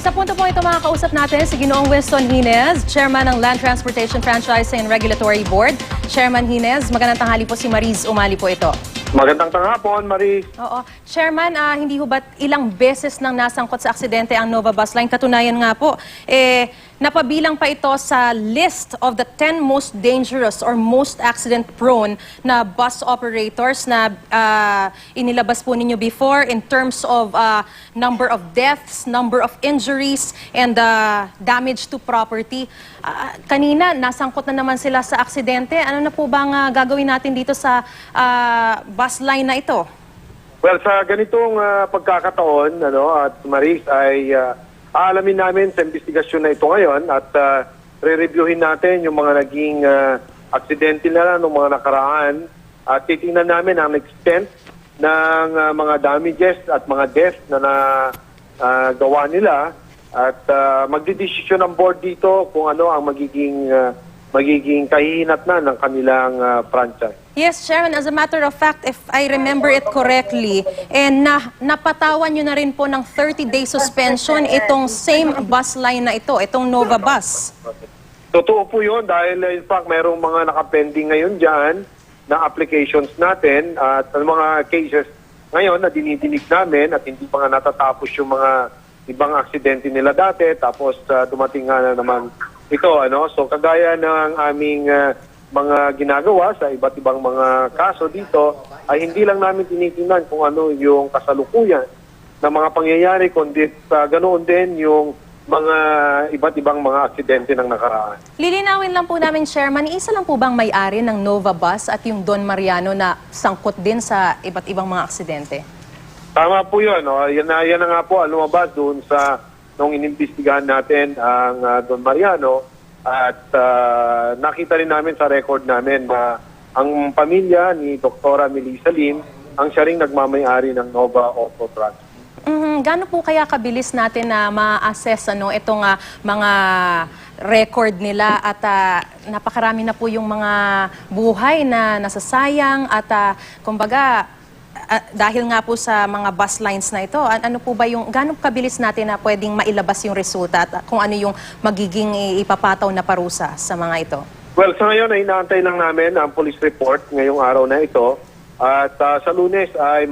Sa punto po ito makakausap natin si Ginoong Winston Hinez, Chairman ng Land Transportation Franchising and Regulatory Board. Chairman Hinez, magandang tanghali po, si Mariz Umali po ito. Magandang tanghapon, Marie. Oo. Chairman, hindi ho ba't ilang beses nang nasangkot sa aksidente ang Nova Bus Line? Katunayan nga po, napabilang pa ito sa list of the 10 most dangerous or most accident-prone na bus operators na inilabas po ninyo before in terms of number of deaths, number of injuries, and damage to property. Kanina, nasangkot na naman sila sa aksidente. Ano na po bang gagawin natin dito sa bus line na ito? Well, sa ganitong pagkakataon, at Maris, ay aalamin namin sa investigasyon na ito ngayon at re-reviewin natin yung mga naging aksidente nila ng mga nakaraan at titingnan namin ang extent ng mga damages at mga deaths na gawa nila at magdidesisyon ang board dito kung ano ang magiging kahihinatnan ng kanilang franchise. Yes, Chairman. As a matter of fact, if I remember it correctly, napatawan nyo na rin po ng 30-day suspension itong same bus line na ito, itong Nova Bus. Totoo po yun dahil in fact mayroong mga nakapending ngayon dyan na applications natin at mga cases ngayon na dinidinig namin at hindi pa nga natatapos yung mga ibang aksidente nila dati tapos dumating nga na naman ito. So kagaya ng aming mga ginagawa sa iba't ibang mga kaso dito ay hindi lang namin tinitingnan kung ano yung kasalukuyan ng mga pangyayari kundi ganoon din yung mga iba't ibang mga aksidente ng nakaraan. Lilinawin lang po namin, Chairman, isa lang po bang may-ari ng Nova Bus at yung Don Mariano na sangkot din sa iba't ibang mga aksidente? Tama po yun. Yan na nga po lumabas doon sa nung inimbestigahan natin ang Don Mariano. At nakita rin namin sa record namin na ang pamilya ni Dr. Melissa Lim ang siya ring nagmamay-ari ng Nova Auto Transport. Gaano po kaya kabilis natin na ma-assess itong mga record nila at napakarami na po yung mga buhay na nasasayang at kumbaga dahil nga po sa mga bus lines na ito, ano po ba yung, gaano kabilis natin na pwedeng mailabas yung resulta at kung ano yung magiging ipapataw na parusa sa mga ito? Well, sa ngayon ay inaantay lang namin ang police report ngayong araw na ito at sa Lunes ay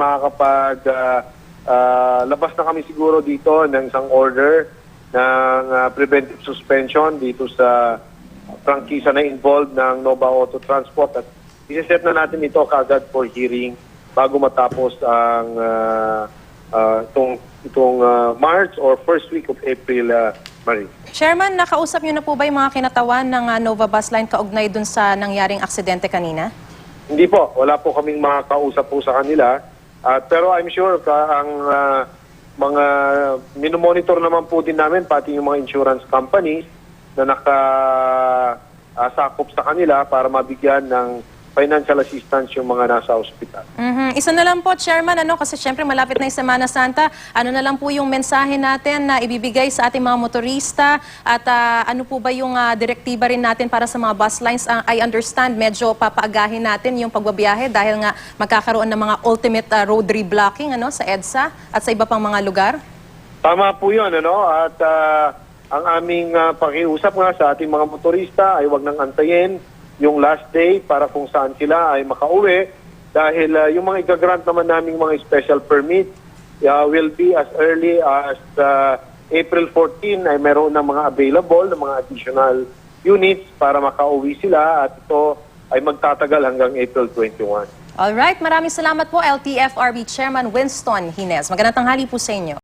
labas na kami siguro dito ng isang order ng preventive suspension dito sa prangkisa na involved ng Nova Auto Transport at isiset na natin ito kaagad for hearing bago matapos ang itong March or first week of April, Marie. Chairman, nakausap niyo na po ba yung mga kinatawan ng Nova Bus Line kaugnay dun sa nangyaring aksidente kanina? Hindi po. Wala po kaming makakausap po sa kanila. Pero I'm sure ang mga minomonitor naman po din namin, pati yung mga insurance companies na nakasakop sa kanila para mabigyan ng financial assistance yung mga nasa ospital. Isa na lang po, Chairman, kasi syempre malapit na yung Semana Santa, ano na lang po yung mensahe natin na ibibigay sa ating mga motorista at ano po ba yung direktiba rin natin para sa mga bus lines? I understand, medyo papaagahin natin yung pagbabiyahe dahil nga magkakaroon ng mga ultimate road reblocking sa EDSA at sa iba pang mga lugar? Tama po yun, at ang aming pakiusap nga sa ating mga motorista ay wag nang antayin yung last day para kung saan sila ay makauwi dahil yung mga igagrant naman naming mga special permit will be as early as April 14 ay meron ng mga available ng mga additional units para makauwi sila at ito ay magtatagal hanggang April 21. Alright, maraming salamat po LTFRB Chairman Winston Hinez. Magandang tanghali po sa inyo.